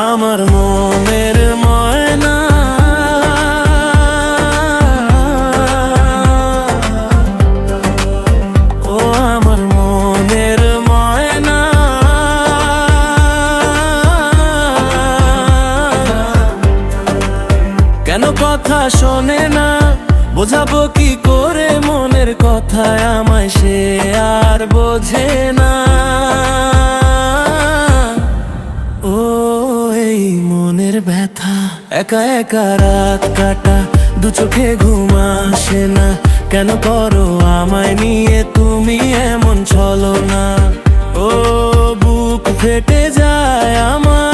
আমার মনের ময়না ও আমার মনের ময়না কেন কথা শোনে না বোঝাবো কি করে মনের কথা আমায় সে আর বোঝে না ব্যথা একা একা রাত কাটা দু চোখে ঘুম আসে না কেন করো আমায় নিয়ে তুমি এমন চলো না ও বুক ফেটে যায় আমার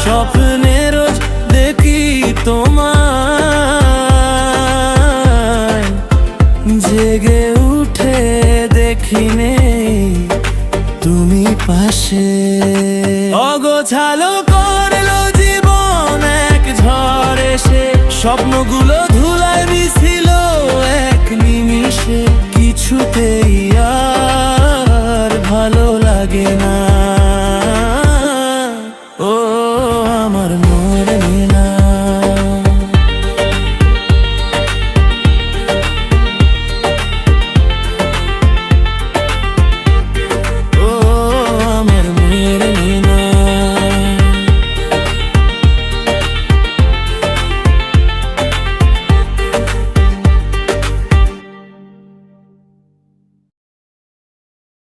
স্বপ্নে রোজ দেখি তোমায় জেগে উঠে দেখিনি তুমি পাশে অগোছালো করলো জীবন এক ঝড় এসে স্বপ্নগুলো